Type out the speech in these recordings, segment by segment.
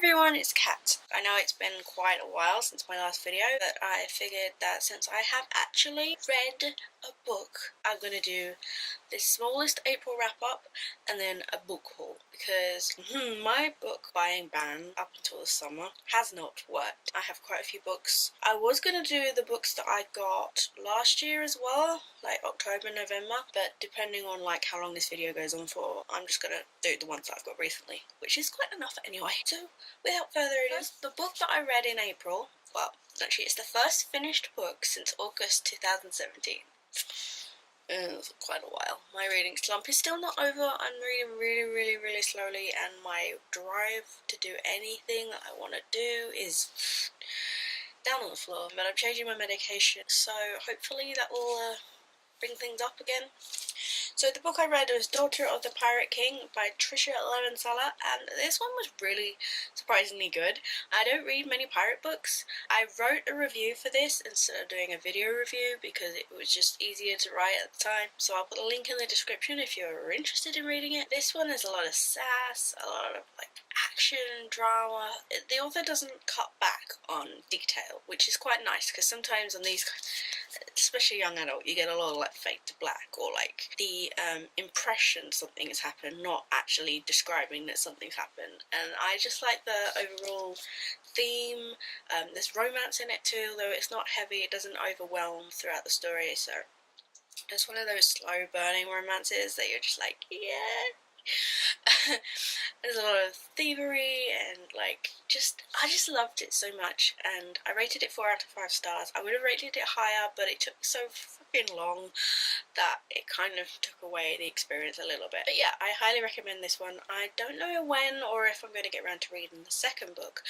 everyone, it's Kat. I know it's been quite a while since my last video, but I figured that since I have actually read a book, I'm gonna do the smallest April wrap-up and then a book haul, because my book buying ban up until the summer has not worked. I have quite a few books. I was gonna do the books that I got last year as well, like October, November, but depending on like how long this video goes on for, I'm just gonna do the ones that I've got recently, which is quite enough anyway. So without further ado, the book that I read in April, well, actually it's the first finished book since August 2017. It's quite a while. My reading slump is still not over. I'm reading really slowly, and my drive to do anything that I want to do is down on the floor. But I'm changing my medication, so hopefully that will bring things up again. So the book I read was Daughter of the Pirate King by Trisha Levenseller, and this one was really surprisingly good. I don't read many pirate books. I wrote a review for this instead of doing a video review because it was just easier to write at the time. So I'll put a link in the description if you're interested in reading it. This one is a lot of sass, a lot of like action, drama. The author doesn't cut back on detail, which is quite nice because sometimes on these, especially young adult, you get a lot of like fade to black or like the impression something has happened, not actually describing that something's happened. And I just like the overall theme. There's romance in it too, though it's not heavy, it doesn't overwhelm throughout the story, so it's one of those slow burning romances that you're just like, yeah. There's a lot of thievery and like I just loved it so much, and I rated it 4 out of 5 stars. I would have rated it higher, but it took so fucking long that it kind of took away the experience a little bit. But yeah, I highly recommend this one. I don't know when or if I'm going to get around to reading the second book,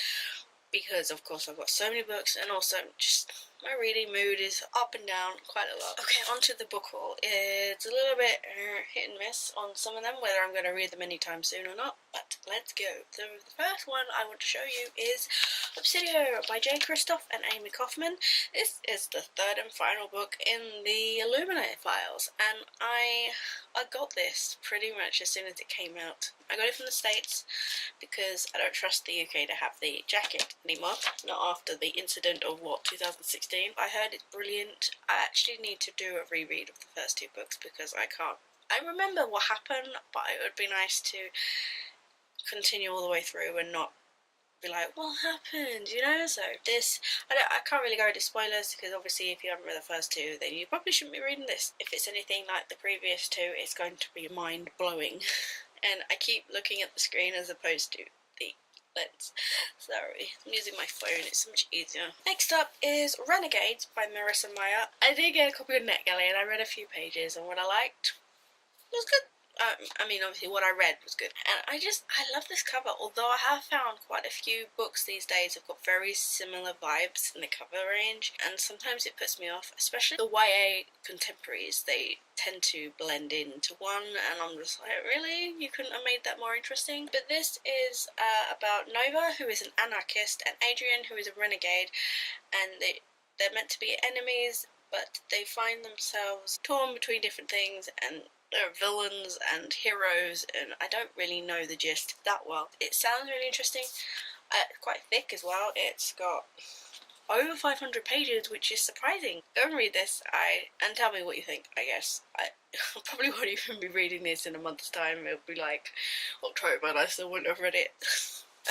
because of course I've got so many books, and also just my reading mood is up and down quite a lot. Okay, on to the book haul. It's a little bit hit and miss on some of them, whether I'm going to read them anytime soon or not, but let's go. So the first one I want to show you is Obsidio by Jay Kristoff and Amy Kaufman. This is the third and final book in the Illuminate files, and I got this pretty much as soon as it came out. I got it from the States because I don't trust the UK to have the jacket anymore, not after the incident of 2016. I heard it's brilliant. I actually need to do a reread of the first 2 books because I can't. I remember what happened, but it would be nice to continue all the way through and not be like, what happened, you know? So this, I can't really go into spoilers because obviously if you haven't read the first 2, then you probably shouldn't be reading this. If it's anything like the previous 2, it's going to be mind-blowing. And I keep looking at the screen as opposed to the lens. Sorry, I'm using my phone, it's so much easier. Next up is Renegades by Marissa Meyer. I did get a copy of NetGalley and I read a few pages, and what I liked was good. I mean, obviously what I read was good, and I love this cover. Although I have found quite a few books these days have got very similar vibes in the cover range, and sometimes it puts me off, especially the YA contemporaries. They tend to blend into one, and I'm just like, really? You couldn't have made that more interesting? But this is about Nova, who is an anarchist, and Adrian, who is a renegade, and they're meant to be enemies, but they find themselves torn between different things, and there are villains and heroes, and I don't really know the gist that well. It sounds really interesting. Quite thick as well. It's got over 500 pages, which is surprising. Go and read this and tell me what you think, I guess. I probably won't even be reading this in a month's time. It'll be like October and I still wouldn't have read it.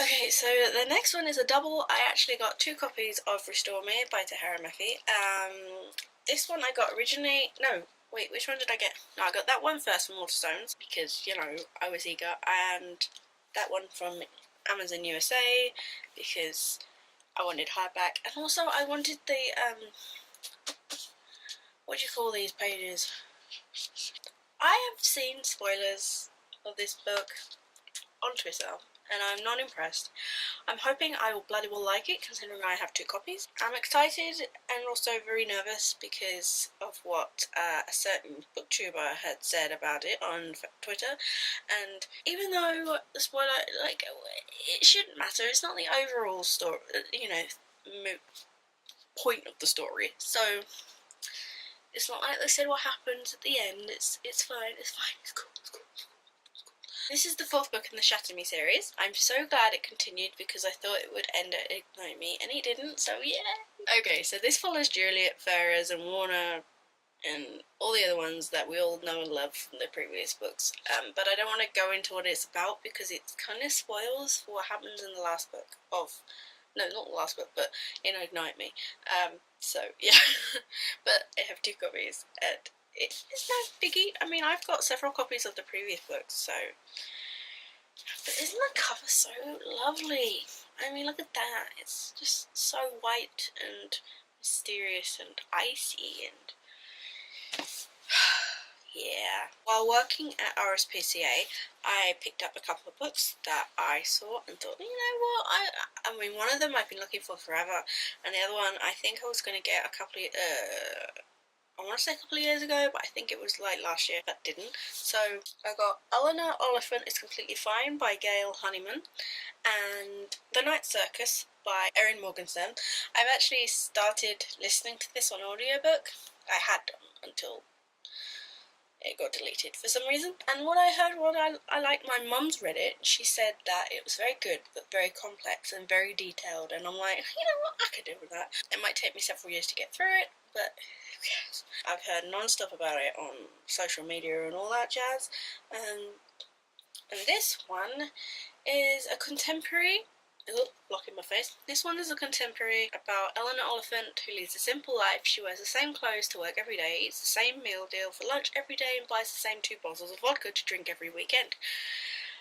Okay, so the next one is a double. I actually got 2 copies of Restore Me by Tahara Murphy. This one I got originally... No. Wait, which one did I get? No, I got that one first from Waterstones because, you know, I was eager, and that one from Amazon USA because I wanted hardback, and also I wanted the, what do you call these pages? I have seen spoilers of this book on Twitter, and I'm not impressed. I'm hoping I will bloody well like it, considering I have 2 copies. I'm excited and also very nervous because of what a certain booktuber had said about it on Twitter, and even though the spoiler, like, it shouldn't matter, it's not the overall story, you know, point of the story, so it's not like they said what happens at the end. It's fine, it's fine, it's cool, it's cool. This is the 4th book in the Shatter Me series. I'm so glad it continued because I thought it would end at Ignite Me, and it didn't, so yeah. Okay, so this follows Juliet, Ferrers, and Warner, and all the other ones that we all know and love from the previous books. But I don't want to go into what it's about because it kind of spoils for what happens in the last book of... No, not the last book, but in Ignite Me. So, yeah. But I have 2 copies, and it's no biggie. I mean, I've got several copies of the previous books, so... But isn't the cover so lovely? I mean, look at that. It's just so white and mysterious and icy and... Yeah. While working at RSPCA, I picked up a couple of books that I saw and thought, you know what, I mean, one of them I've been looking for forever, and the other one I think I was going to get a couple of, I want to say a couple of years ago, but I think it was like last year, but didn't. So I got Eleanor Oliphant is Completely Fine by Gail Honeyman, and The Night Circus by Erin Morgenstern. I've actually started listening to this on audiobook. I had done until it got deleted for some reason. And what I heard, I liked, my mum's read it. She said that it was very good, but very complex and very detailed. And I'm like, you know what, I could do with that. It might take me several years to get through it, but who cares? I've heard non-stop about it on social media and all that jazz. And this one is a contemporary... Oh, blocking my face. This one is a contemporary about Eleanor Oliphant, who leads a simple life. She wears the same clothes to work every day, eats the same meal deal for lunch every day, and buys the same 2 bottles of vodka to drink every weekend.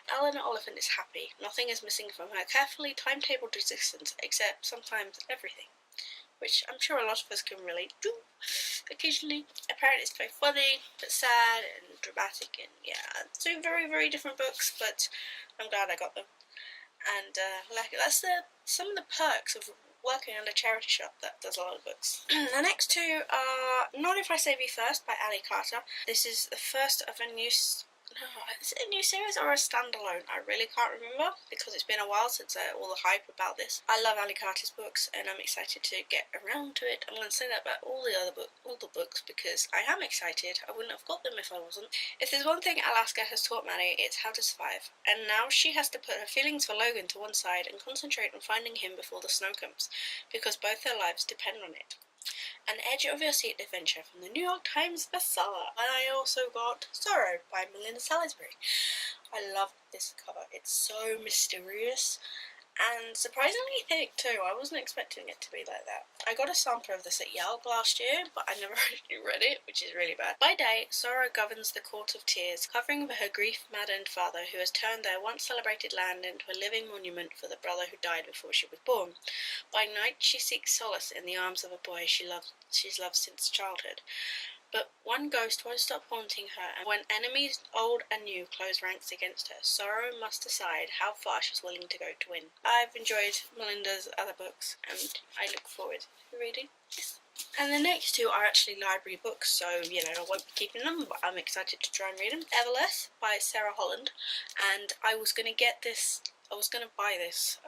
Eleanor Oliphant is happy. Nothing is missing from her carefully timetabled existence, except sometimes everything, which I'm sure a lot of us can relate to occasionally. Apparently it's very funny, but sad and dramatic, and yeah, 2 very, very different books, but I'm glad I got them. And like, that's some of the perks of working at a charity shop that does a lot of books. The next 2 are Not If I Save You First by Ali Carter. This is the first of a new... No, is it a new series or a standalone? I really can't remember because it's been a while since all the hype about this. I love Ali Carter's books and I'm excited to get around to it. I'm going to say that about all the books because I am excited. I wouldn't have got them if I wasn't. If there's one thing Alaska has taught Maddie, it's how to survive. And now she has to put her feelings for Logan to one side and concentrate on finding him before the snow comes, because both their lives depend on it. An edge of your seat adventure from the New York Times bestseller. And I also got Sorrow by Melinda Salisbury. I love this cover. It's so mysterious and surprisingly thick too. I wasn't expecting it to be like that. I got a sampler of this at Yelp last year, but I never actually read it, which is really bad. By day, Sorrow governs the Court of Tears, covering for her grief-maddened father who has turned their once-celebrated land into a living monument for the brother who died before she was born. By night, she seeks solace in the arms of a boy she's loved since childhood. But one ghost won't stop haunting her, and when enemies old and new close ranks against her, Sorrow must decide how far she's willing to go to win. I've enjoyed Melinda's other books, and I look forward to reading this. And the next 2 are actually library books, so, you know, I won't be keeping them, but I'm excited to try and read them. Everless by Sarah Holland, and I was going to buy this,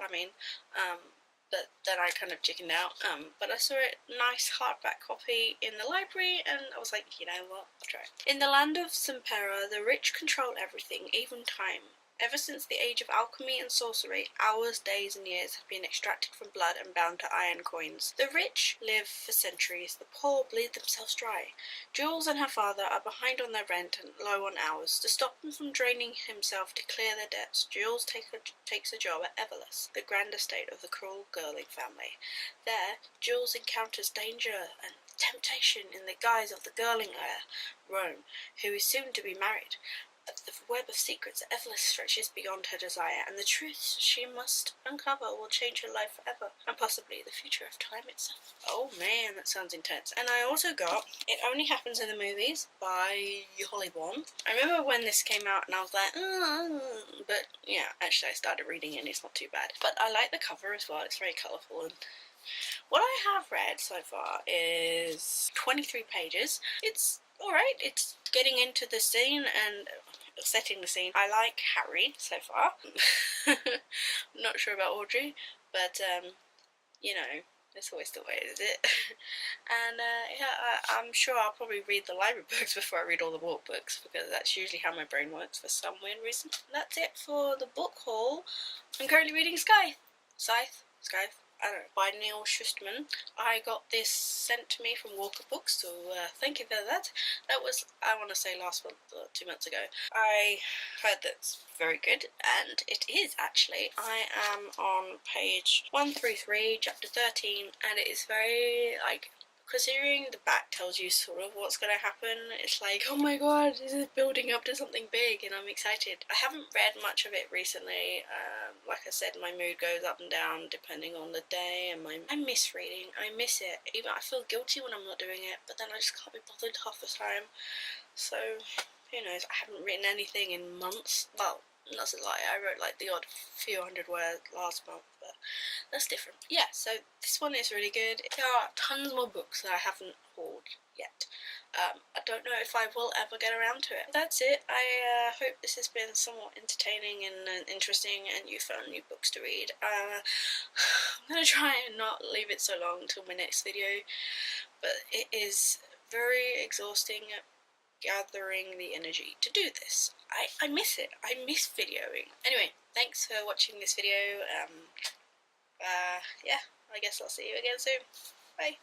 but then I kind of chickened out. But I saw a nice hardback copy in the library, and I was like, you know what, I'll try it. In the land of Sempera, the rich control everything, even time. Ever since the age of alchemy and sorcery, hours, days, and years have been extracted from blood and bound to iron coins. The rich live for centuries, the poor bleed themselves dry. Jules and her father are behind on their rent and low on hours. To stop him from draining himself to clear their debts, Jules takes a job at Everless, the grand estate of the cruel Girling family. There, Jules encounters danger and temptation in the guise of the Girling heir, Rome, who is soon to be married. But the web of secrets at Everless stretches beyond her desire, and the truths she must uncover will change her life forever, and possibly the future of time itself. Oh man, that sounds intense. And I also got It Only Happens in the Movies by Holly Baum. I remember when this came out and I was like, but yeah, actually I started reading it and it's not too bad. But I like the cover as well, it's very colourful. And what I have read so far is 23 pages. It's alright, it's getting into the scene and setting the scene. I like Harry so far. I'm not sure about Audrey, but you know, It's always the way, is it? And yeah, I'm sure I'll probably read the library books before I read all the book books, because that's usually how my brain works for some weird reason. And that's it for the book haul. I'm currently reading Scythe, I don't know, by Neil Schusterman. I got this sent to me from Walker Books, so thank you for that. That was, I want to say, last month or 2 months ago. I heard that's very good, and it is actually. I am on page 133, chapter 13, and it is very, like, considering the back tells you sort of what's going to happen, it's like, oh my god, this is building up to something big, and I'm excited. I haven't read much of it recently. Like I said, my mood goes up and down depending on the day, and I miss reading. I miss it. Even I feel guilty when I'm not doing it, but then I just can't be bothered half the time. So, who knows? I haven't written anything in months. Well, that's a lie. I wrote like the odd few hundred words last month, but that's different. Yeah, so this one is really good. There are tons more books that I haven't hauled yet. I don't know if I will ever get around to it. That's it. I hope this has been somewhat entertaining and interesting, and you found new books to read. I'm going to try and not leave it so long until my next video, but it is very exhausting gathering the energy to do this. I miss it. I miss videoing. Anyway, thanks for watching this video. Yeah, I guess I'll see you again soon. Bye.